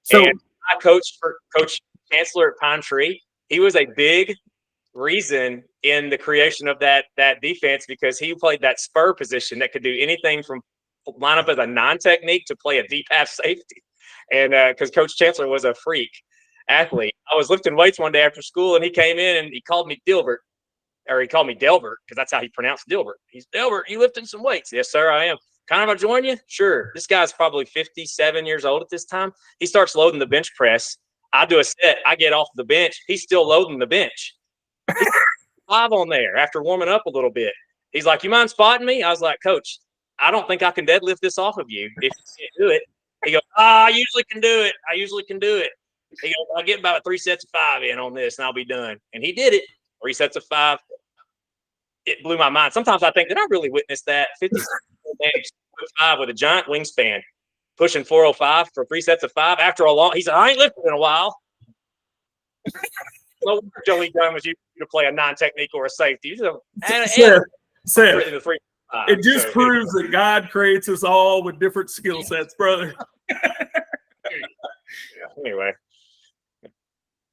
So and I coached for Coach Chancellor at Pine Tree. He was a big reason in the creation of that defense because he played that spur position that could do anything from line up as a non-technique to play a deep half safety. And because Coach Chancellor was a freak athlete. I was lifting weights one day after school, and he came in and he called me Dilbert, or he called me Delbert because that's how he pronounced Dilbert. He's Delbert, you lifting some weights? Yes, sir, I am. Kind of, I join you? Sure. This guy's probably 57 years old at this time. He starts loading the bench press. I do a set. I get off the bench. He's still loading the bench. He's 5 on there after warming up a little bit. He's like, you mind spotting me? I was like, Coach, I don't think I can deadlift this off of you if you can't do it. He goes, I usually can do it. He goes, I'll get about 3 sets of 5 in on this, and I'll be done. And he did it. 3 sets of 5. It blew my mind. Sometimes I think, did I really witness that? 56.5 with a giant wingspan, pushing 405 for 3 sets of 5 after a long. He said, I ain't lifted in a while. No wonder Joey Dunn was used to play a non-technique or a safety. It just proves that God creates us all with different skill sets, brother. Anyway.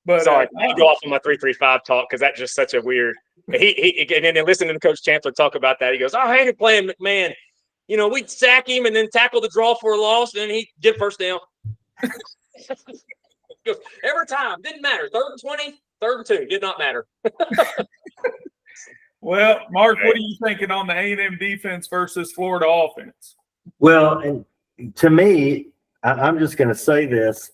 But sorry, I go off on my 3-3-5 talk because that's just such a weird. He and then listening to Coach Chancellor talk about that, he goes, I hated playing McMahon. We'd sack him and then tackle the draw for a loss, and then he'd get first down. Goes, every time, didn't matter. 3rd and 20, 3rd and 2, did not matter. Well, Mark, what are you thinking on the A&M defense versus Florida offense? Well, and to me, I'm just going to say this.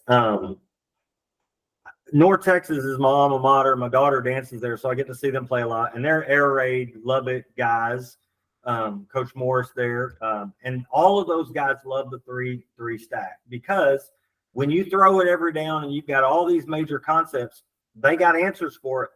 North Texas is my alma mater. My daughter dances there, so I get to see them play a lot. And they're air raid Lubbock guys. Coach Morris there. And all of those guys love the 3-3 stack because when you throw it every down and you've got all these major concepts, they got answers for it.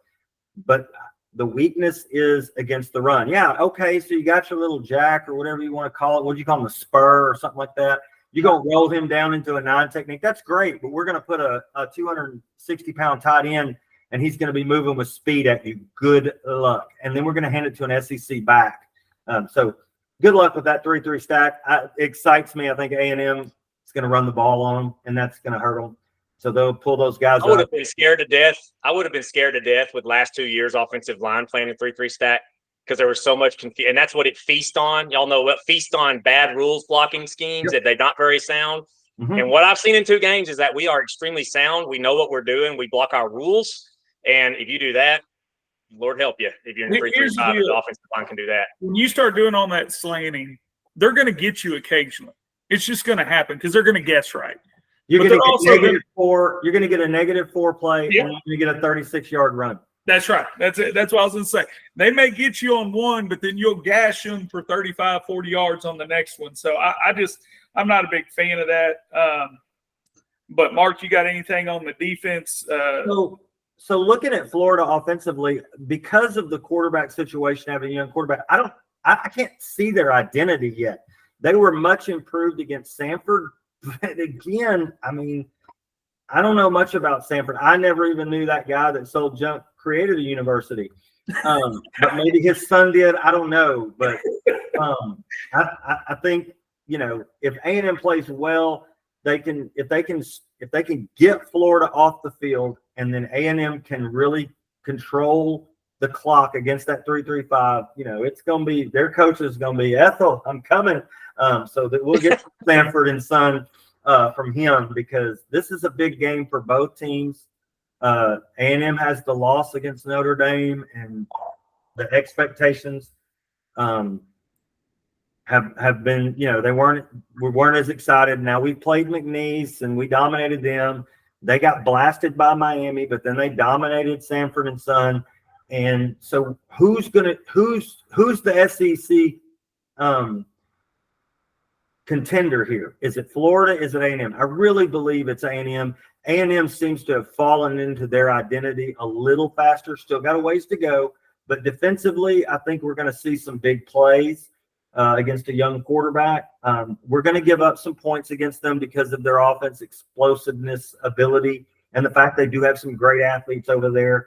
But the weakness is against the run. Yeah, okay, so you got your little jack or whatever you want to call it. What do you call him, a spur or something like that? You're going to roll him down into a non-technique. That's great, but we're going to put a 260-pound tight end, and he's going to be moving with speed at you. Good luck. And then we're going to hand it to an SEC back. So good luck with that 3-3 stack. It excites me. I think A&M is going to run the ball on them, and that's going to hurt them. So they'll pull those guys up. I would have been scared to death with last 2 years offensive line playing a 3-3 stack because there was so much confusion. And that's what it feasts on. Y'all know what feast on bad rules blocking schemes that they're not very sound. Mm-hmm. And what I've seen in 2 games is that we are extremely sound. We know what we're doing. We block our rules. And if you do that, Lord help you. If you're in 3-3-5, the offensive line can do that. When you start doing on that slanting, they're going to get you occasionally. It's just going to happen because they're going to guess right. You're going to get a -4 play, and you're going to get a 36-yard run. That's right. That's it. That's what I was going to say. They may get you on one, but then you'll gash them for 35, 40 yards on the next one. So I'm not a big fan of that. But Mark, you got anything on the defense? So looking at Florida offensively, because of the quarterback situation, having a young quarterback, I can't see their identity yet. They were much improved against Samford. But again, I mean, I don't know much about Sanford. I never even knew that guy that sold junk created a university. But maybe his son did. I don't know. But I think, you know, if A&M plays well, if they can get Florida off the field, and then A&M can really control the clock against that 3-3-5, you know, it's going to be, their coach is going to be, Ethel, I'm coming. So that we'll get Sanford and Son from him, because this is a big game for both teams. A&M has the loss against Notre Dame, and the expectations have been, you know, we weren't as excited. Now we played McNeese and we dominated them. They got blasted by Miami, but then they dominated Sanford and Son. And so who's the SEC contender here? Is it Florida? Is it A&M? I really believe it's A&M. A&M seems to have fallen into their identity a little faster. Still got a ways to go, but defensively, I think we're going to see some big plays against a young quarterback. We're going to give up some points against them because of their offense explosiveness ability and the fact they do have some great athletes over there.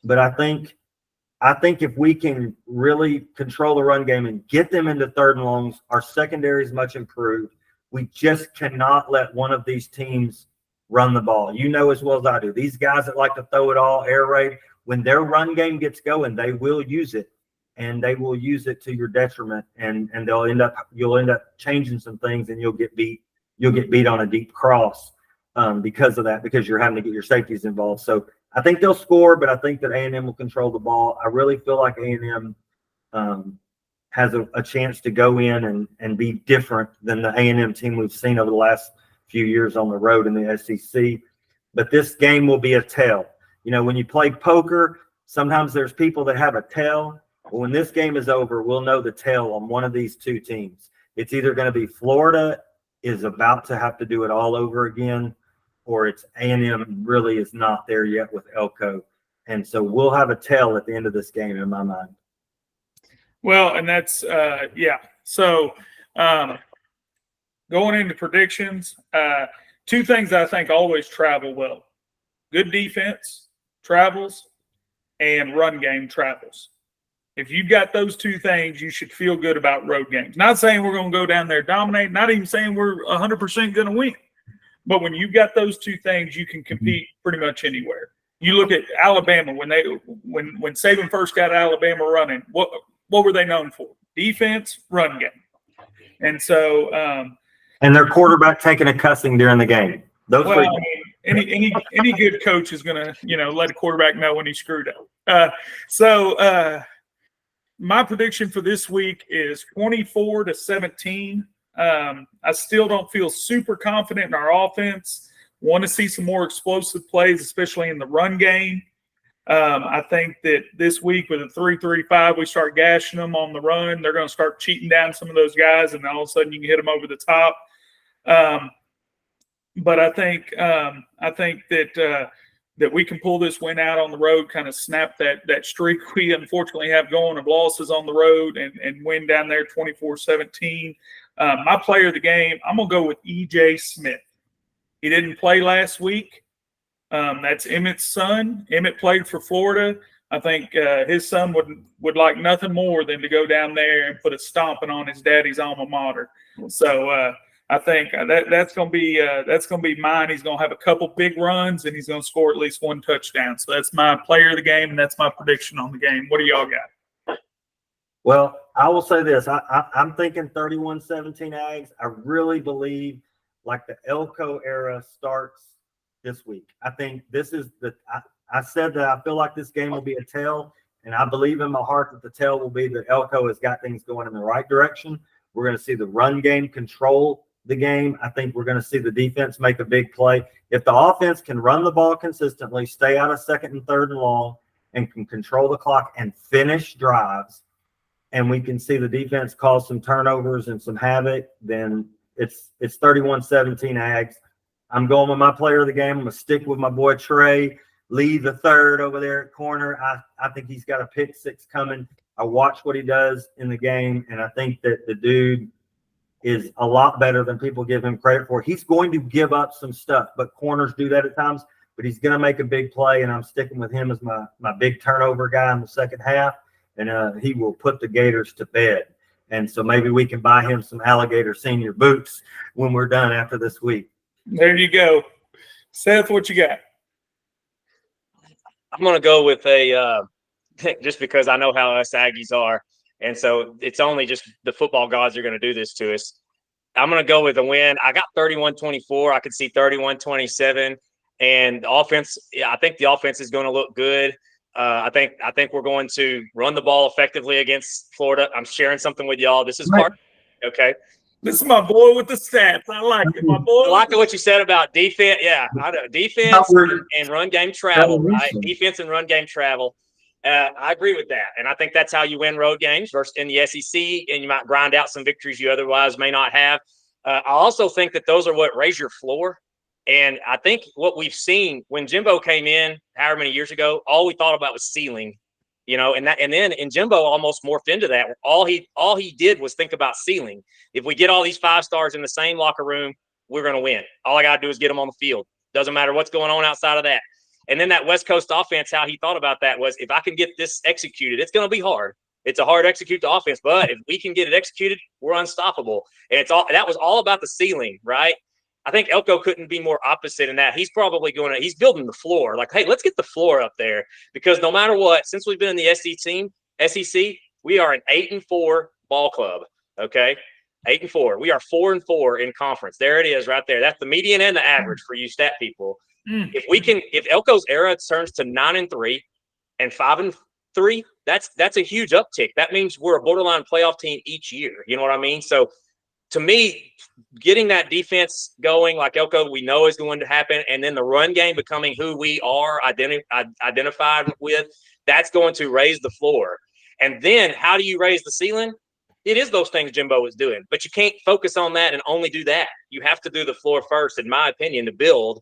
But I think if we can really control the run game and get them into third and longs, our secondary is much improved. We just cannot let one of these teams run the ball. You know as well as I do, these guys that like to throw it all, air raid, when their run game gets going, they will use it, and they will use it to your detriment, and you'll end up changing some things, and you'll get beat on a deep cross because of that, because you're having to get your safeties involved. So I think they'll score, but I think that A&M will control the ball. I really feel like A&M has a chance to go in and be different than the A&M team we've seen over the last few years on the road in the SEC. But this game will be a tell. You know, when you play poker, sometimes there's people that have a tell. Well, when this game is over, we'll know the tell on one of these two teams. It's either going to be Florida is about to have to do it all over again, or it's A&M really is not there yet with Elko. And so we'll have a tell at the end of this game in my mind. Well, and that's, yeah. So going into predictions, two things that I think always travel well. Good defense travels, and run game travels. If you've got those two things, you should feel good about road games. Not saying we're going to go down there dominate, not even saying we're 100% going to win. But when you've got those two things, you can compete pretty much anywhere. You look at Alabama, when Saban first got Alabama running, what were they known for? Defense, run game. And so and their quarterback taking a cussing during the game. I mean, any good coach is going to, let a quarterback know when he screwed up. So my prediction for this week is 24-17. I still don't feel super confident in our offense. Want to see some more explosive plays, especially in the run game. I think that this week with a 3-3-5, we start gashing them on the run. They're going to start cheating down some of those guys, and then all of a sudden you can hit them over the top. But I think that we can pull this win out on the road, kind of snap that streak we unfortunately have going of losses on the road, and win down there 24-17. My player of the game, I'm going to go with E.J. Smith. He didn't play last week. That's Emmett's son. Emmett played for Florida. I think his son would like nothing more than to go down there and put a stomping on his daddy's alma mater. So I think that's going to be mine. He's going to have a couple big runs, and he's going to score at least one touchdown. So that's my player of the game, and that's my prediction on the game. What do y'all got? Well, I will say this. I'm thinking 31-17 Ags. I really believe like the Elko era starts this week. I think this is I said that I feel like this game will be a tell, and I believe in my heart that the tell will be that Elko has got things going in the right direction. We're going to see the run game control the game. I think we're going to see the defense make a big play. If the offense can run the ball consistently, stay out of second and third and long, and can control the clock and finish drives, and we can see the defense cause some turnovers and some havoc, then it's 31-17 Ags. I'm going with my player of the game. I'm going to stick with my boy Trey Lee the third over there at corner. I think he's got a pick six coming. I watch what he does in the game, and I think that the dude is a lot better than people give him credit for. He's going to give up some stuff, but corners do that at times. But he's going to make a big play, and I'm sticking with him as my big turnover guy in the second half, and he will put the Gators to bed. And so maybe we can buy him some alligator senior boots when we're done after this week. There you go. Seth, what you got? I'm going to go with just because I know how us Aggies are. And so it's only just the football gods are going to do this to us. I'm going to go with a win. I got 31-24. I could see 31-27. And the offense, I think the offense is going to look good. I think we're going to run the ball effectively against Florida. I'm sharing something with y'all. This is part. Okay. This is my boy with the stats. I like it. My boy. I like what you said about defense. Yeah, I know. Defense and run game travel, right? Defense and run game travel. I agree with that. And I think that's how you win road games versus in the SEC, and you might grind out some victories you otherwise may not have. I also think that those are what raise your floor. And I think what we've seen when Jimbo came in, however many years ago, all we thought about was ceiling, and then Jimbo almost morphed into that. All he did was think about ceiling. If we get all these 5 stars in the same locker room, we're going to win. All I got to do is get them on the field. Doesn't matter what's going on outside of that. And then that West Coast offense, how he thought about that was, if I can get this executed, it's going to be hard. It's a hard to execute the offense, but if we can get it executed, we're unstoppable. And that was all about the ceiling, right? I think Elko couldn't be more opposite in that. He's probably he's building the floor. Like, hey, let's get the floor up there, because no matter what, since we've been in the SEC, we are an 8-4 ball club. Okay, 8-4. We are 4-4 in conference. There it is, right there. That's the median and the average for you stat people. If Elko's era turns to 9-3 and 5-3, that's a huge uptick. That means we're a borderline playoff team each year. You know what I mean? So to me, getting that defense going like Elko we know is going to happen, and then the run game becoming who we are identified with, that's going to raise the floor. And then how do you raise the ceiling? It is those things Jimbo is doing, but you can't focus on that and only do that. You have to do the floor first, in my opinion, to build.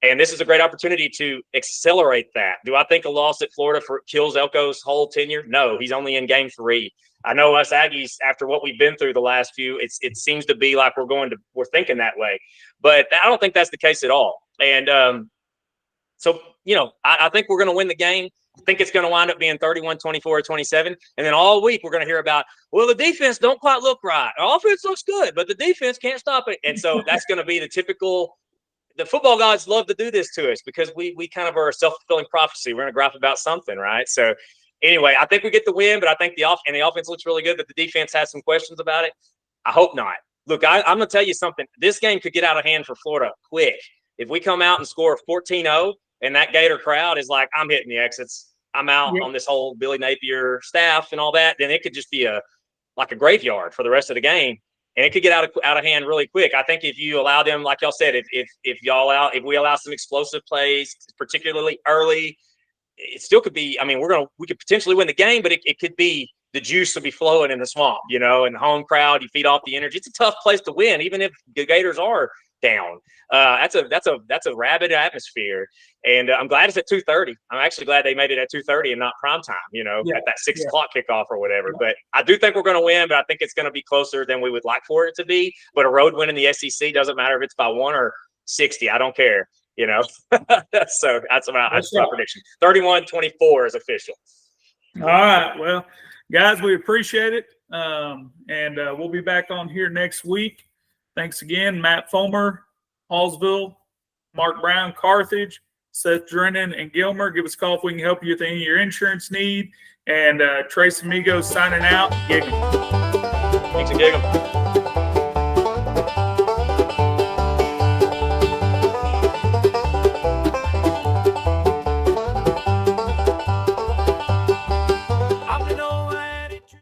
And this is a great opportunity to accelerate that. Do I think a loss at Florida kills Elko's whole tenure? No, he's only in game 3. I know us Aggies, after what we've been through the last few, it seems to be like we're thinking that way. But I don't think that's the case at all. And so, I think we're going to win the game. I think it's going to wind up being 31-24 or 27. And then all week we're going to hear about, well, the defense don't quite look right. Our offense looks good, but the defense can't stop it. And so that's going to be the typical – the football gods love to do this to us because we kind of are a self-fulfilling prophecy. We're going to graph about something, right? So anyway, I think we get the win, but I think the offense looks really good, but the defense has some questions about it. I hope not. Look, I'm going to tell you something. This game could get out of hand for Florida quick. If we come out and score 14-0 and that Gator crowd is like, I'm hitting the exits, I'm out on this whole Billy Napier staff and all that, then it could just be like a graveyard for the rest of the game. And it could get out of hand really quick. I think if you allow them, like y'all said, if we allow some explosive plays, particularly early, it still could be. I mean, we could potentially win the game, but it could be the juice will be flowing in the swamp, and the home crowd. You feed off the energy. It's a tough place to win, even if the Gators are down. That's a rabid atmosphere, and I'm glad it's at 2:30. I'm actually glad they made it at 2:30 and not prime time. At that 6 o'clock kickoff or whatever. But I do think we're going to win. But I think it's going to be closer than we would like for it to be. But a road win in the SEC doesn't matter if it's by 1 or 60. I don't care. So that's my prediction. 31-24 is official. All right. Well, guys, we appreciate it. And we'll be back on here next week. Thanks again, Matt Fulmer, Hallsville, Mark Brown, Carthage, Seth Drennan, and Gilmer. Give us a call if we can help you with any of your insurance need. And Trace Amigos signing out. Gig 'em. Thanks and gig 'em.